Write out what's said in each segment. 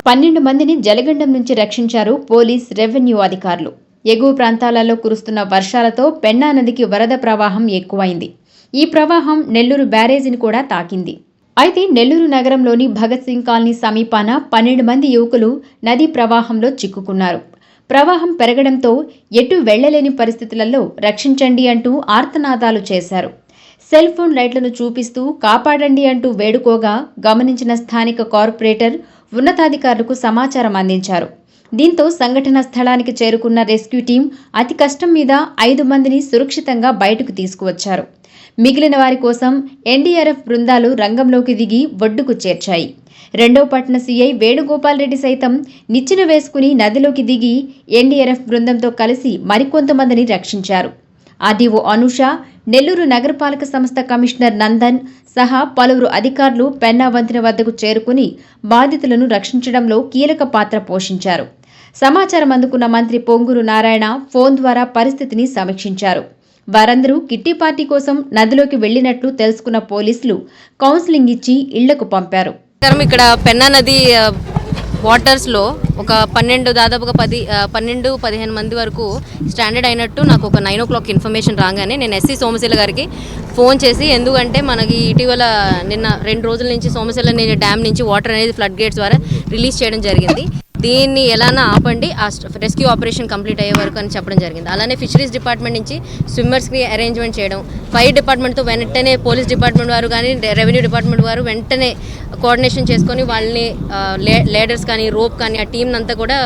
12 మందిని జలగండం నుంచి రక్షించారు పోలీస్, రెవెన్యూ అధికారులు. ఎగువ ప్రాంతాలలో కురుస్తున్న వర్షాలతో పెన్నా నదికి వరద ప్రవాహం ఎక్కువైంది. ఈ ప్రవాహం నెల్లూరు బ్యారేజీని కూడా తాకింది. అయితే నెల్లూరు నగరంలోని భగత్ సింగ్ కాలనీ సమీపాన 12 మంది యువకులు నదీ ప్రవాహంలో చిక్కుకున్నారు. ప్రవాహం పెరగడంతో ఎటు వెళ్లలేని పరిస్థితులలో రక్షించండి అంటూ ఆర్తనాదాలు చేశారు. సెల్ ఫోన్ లైట్లను చూపిస్తూ కాపాడండి అంటూ వేడుకోగా గమనించిన స్థానిక కార్పొరేటర్ ఉన్నతాధికారులకు సమాచారం అందించారు. దీంతో సంఘటనా స్థలానికి చేరుకున్న రెస్క్యూ టీం అతి కష్టం మీద 5 మందిని సురక్షితంగా బయటకు తీసుకువచ్చారు. మిగిలిన వారి కోసం ఎన్డీఆర్ఎఫ్ బృందాలు రంగంలోకి దిగి ఒడ్డుకు చేర్చాయి. 2వ పట్టణ సీఐ వేణుగోపాల్ రెడ్డి సైతం నిచ్చెన వేసుకుని నదిలోకి దిగి ఎన్డీఆర్ఎఫ్ బృందంతో కలిసి మరికొంతమందిని రక్షించారు. ఆర్డీఓ అనూష, నెల్లూరు నగరపాలక సంస్థ కమిషనర్ నందన్ సహా పలువురు అధికారులు పెన్నా వంతెన వద్దకు చేరుకుని బాధితులను రక్షించడంలో కీలక పాత్ర పోషించారు. సమాచారం అందుకున్న మంత్రి పొంగూరు నారాయణ ఫోన్ ద్వారా పరిస్థితిని సమీక్షించారు. వారందరూ కిట్టి పార్టీ కోసం నదిలోకి వెళ్లినట్లు తెలుసుకున్న పోలీసులు కౌన్సిలింగ్ ఇచ్చి ఇళ్లకు పంపారు. ఇక్కడ పెన్నా నది వాటర్స్లో ఒక 12-15 మంది వరకు స్టాండర్డ్ అయినట్టు నాకు ఒక 9 o'clock ఇన్ఫర్మేషన్ రాగానే నేను ఎస్సీ సోమశిల గారికి ఫోన్ చేసి, ఎందుకంటే మనకి ఇటీవల నిన్న 2 రోజుల నుంచి సోమశిల డ్యామ్ నుంచి వాటర్ అనేది ఫ్లడ్ గేట్స్ ద్వారా రిలీజ్ చేయడం జరిగింది. దీన్ని ఎలానా ఆపండి, ఆ రెస్క్యూ ఆపరేషన్ కంప్లీట్ అయ్యే వరకు అని చెప్పడం జరిగింది. అలానే ఫిషరీస్ డిపార్ట్మెంట్ నుంచి స్విమ్మర్స్కి అరేంజ్మెంట్ చేయడం, ఫైర్ డిపార్ట్మెంట్తో వెంటనే పోలీస్ డిపార్ట్మెంట్ వారు కానీ రెవెన్యూ డిపార్ట్మెంట్ వారు వెంటనే కోఆర్డినేషన్ చేసుకొని వాళ్ళని లేడర్స్ కానీ రోప్ కానీ ఆ టీం అంతా కూడా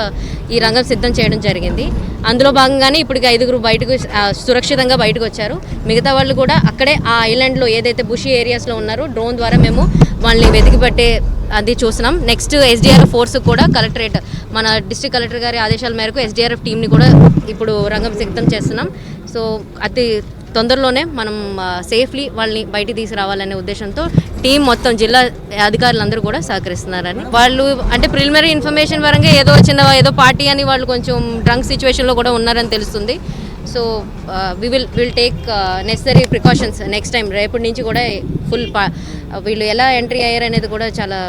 ఈ రంగం సిద్ధం చేయడం జరిగింది. అందులో భాగంగానే ఇప్పటికి 5 బయటకు సురక్షితంగా బయటకు వచ్చారు. మిగతా వాళ్ళు కూడా అక్కడే ఆ ఐలాండ్లో ఏదైతే బుషీ ఏరియాస్లో ఉన్నారో డ్రోన్ ద్వారా మేము వాళ్ళని వెతికి పట్టే అది చూస్తున్నాం. నెక్స్ట్ ఎస్డీఆర్ఎఫ్ ఫోర్స్ కూడా కలెక్టరేట్ మన డిస్ట్రిక్ట్ కలెక్టర్ గారి ఆదేశాల మేరకు ఎస్డీఆర్ఎఫ్ టీంని కూడా ఇప్పుడు రంగం సిద్ధం చేస్తున్నాం. సో అతి తొందరలోనే మనం సేఫ్లీ వాళ్ళని బయటికి తీసుకురావాలనే ఉద్దేశంతో టీం మొత్తం జిల్లా అధికారులందరూ కూడా సహకరిస్తున్నారని వాళ్ళు అంటే ప్రిలిమినరీ ఇన్ఫర్మేషన్ పరంగా ఏదో పార్టీ అని వాళ్ళు కొంచెం డ్రంక్ సిచ్యువేషన్లో కూడా ఉన్నారని తెలుస్తుంది. So will take necessary precautions next time. రేపటి నుంచి కూడా ఫుల్ వీళ్ళు ఎలా ఎంట్రీ అయ్యారు అనేది కూడా చాలా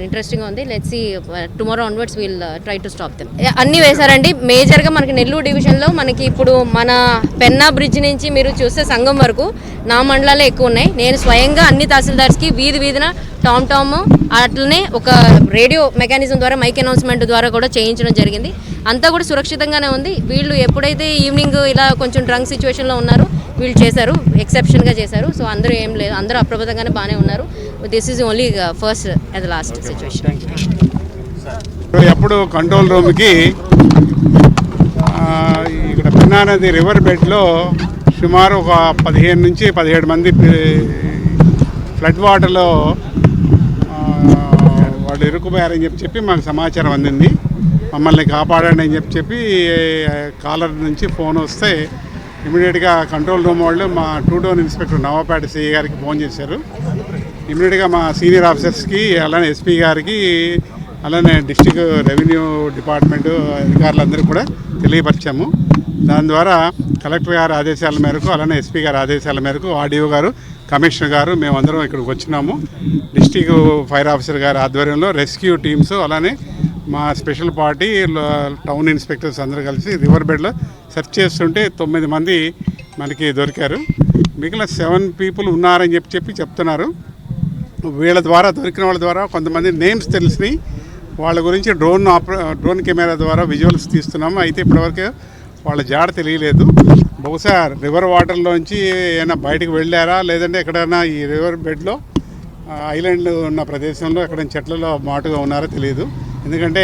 ఇంట్రెస్టింగ్గా ఉంది. Let's see tomorrow onwards will try to stop them. అన్నీ వేశారండి. మేజర్గా మనకి నెల్లూరు డివిజన్లో మనకి ఇప్పుడు మన పెన్నా బ్రిడ్జ్ నుంచి మీరు చూస్తే సంఘం వరకు నా మండలాలే ఎక్కువ ఉన్నాయి. నేను స్వయంగా అన్ని తహసీల్దార్స్కి వీధిన టామ్ అట్లనే ఒక రేడియో మెకానిజం ద్వారా మైక్ అనౌన్స్మెంట్ ద్వారా కూడా చేయించడం జరిగింది. అంతా కూడా సురక్షితంగానే ఉంది. వీళ్ళు ఎప్పుడైతే ఈవినింగ్ ఇలా కొంచెం డ్రంక్ సిచ్యువేషన్లో ఉన్నారో వీళ్ళు చేశారు, ఎక్సెప్షన్గా చేశారు. సో అందరూ ఏం లేదు, అందరూ అప్రమత్తంగానే బాగానే ఉన్నారు. This is only first and last situation. ఎప్పుడు కంట్రోల్ రూమ్కి ఇక్కడ పెన్నా నది రివర్ బెడ్లో సుమారు ఒక 15 నుంచి 17 మంది ఫ్లడ్ వాటర్లో వాళ్ళు ఇరుక్కుపోయారని చెప్పి మాకు సమాచారం అందింది. మమ్మల్ని కాపాడండి అని చెప్పి కాలర్ నుంచి ఫోన్ వస్తే ఇమీడియట్గా కంట్రోల్ రూమ్ వాళ్ళు మా 2 డోన్ ఇన్స్పెక్టర్ నవాపేట సిఐ గారికి ఫోన్ చేశారు. ఇమీడియట్గా మా సీనియర్ ఆఫీసర్స్కి, అలానే ఎస్పీ గారికి, అలానే డిస్ట్రిక్ట్ రెవెన్యూ డిపార్ట్మెంటు అధికారులందరూ కూడా తెలియపరిచాము. దాని ద్వారా కలెక్టర్ గారి ఆదేశాల మేరకు, అలానే ఎస్పీ గారి ఆదేశాల మేరకు ఆర్డీఓ గారు, కమిషనర్ గారు మేమందరం ఇక్కడికి వచ్చినాము. డిస్ట్రిక్ట్ ఫైర్ ఆఫీసర్ గారి ఆధ్వర్యంలో రెస్క్యూ టీమ్స్, అలానే మా స్పెషల్ పార్టీ టౌన్ ఇన్స్పెక్టర్స్ అందరూ కలిసి రివర్ బెడ్లో సెర్చ్ చేస్తుంటే 9 మంది మనకి దొరికారు. మిగిలిన 7 పీపుల్ ఉన్నారని చెప్పి చెప్తున్నారు. వీళ్ళ ద్వారా దొరికిన వాళ్ళ ద్వారా కొంతమంది నేమ్స్ తెలిసినాయి. వాళ్ళ గురించి డ్రోన్ కెమెరా ద్వారా విజువల్స్ తీస్తున్నాము. అయితే ఇప్పటివరకు వాళ్ళ జాడ తెలియలేదు. బహుశా రివర్ వాటర్లోంచి ఏమైనా బయటకు వెళ్ళారా, లేదంటే ఎక్కడైనా ఈ రివర్ బెడ్లో ఐలాండ్ ఉన్న ప్రదేశంలో ఎక్కడైనా చెట్లలో మాటుగా ఉన్నారో తెలియదు. ఎందుకంటే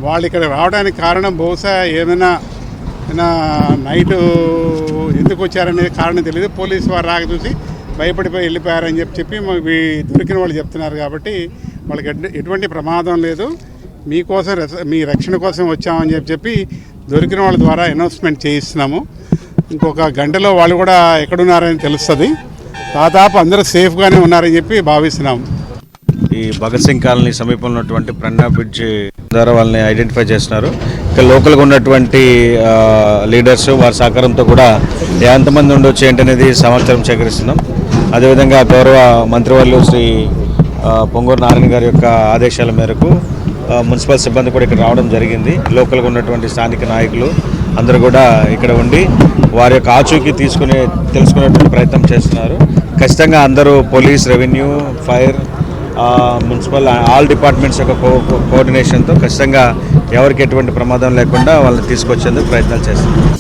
వాళ్ళు ఇక్కడ రావడానికి కారణం బహుశా ఏమైనా నైట్ ఎందుకు వచ్చారనేది కారణం తెలియదు. పోలీసు వారు రాక చూసి భయపడిపోయి వెళ్ళిపోయారని చెప్పి దొరికిన వాళ్ళు చెప్తున్నారు. కాబట్టి వాళ్ళకి ఎటువంటి ప్రమాదం లేదు, మీకోసం మీ రక్షణ కోసం వచ్చామని చెప్పి దొరికిన వాళ్ళ ద్వారా అనౌన్స్మెంట్ చేయిస్తున్నాము. ఇంకొక గంటలో వాళ్ళు కూడా ఎక్కడున్నారని తెలుస్తుంది. దాదాపు అందరూ సేఫ్గానే ఉన్నారని చెప్పి భావిస్తున్నాము. ఈ భగత్ సింగ్ కాలనీ సమీపంలో ఉన్నటువంటి పెన్నా బ్రిడ్జ్ ద్వారా వాళ్ళని ఐడెంటిఫై చేస్తున్నారు. ఇక్కడ లోకల్గా ఉన్నటువంటి లీడర్స్ వారి సహకారంతో కూడా ఎంతమంది ఉండొచ్చు ఏంటనేది సమాచారం సేకరిస్తున్నాం. అదేవిధంగా గౌరవ మంత్రివర్యులు శ్రీ పొంగూరు నారాయణ గారి యొక్క ఆదేశాల మేరకు మున్సిపల్ సిబ్బంది కూడా ఇక్కడ రావడం జరిగింది. లోకల్గా ఉన్నటువంటి స్థానిక నాయకులు అందరూ కూడా ఇక్కడ ఉండి వారి యొక్క ఆచూకీ తెలుసుకునేటువంటి ప్రయత్నం చేస్తున్నారు. ఖచ్చితంగా అందరూ police, revenue, fire, municipal all departments యొక్క కోఆర్డినేషన్తో ఖచ్చితంగా ఎవరికి ఎటువంటి ప్రమాదం లేకుండా వాళ్ళని తీసుకొచ్చేందుకు ప్రయత్నాలు చేస్తున్నారు.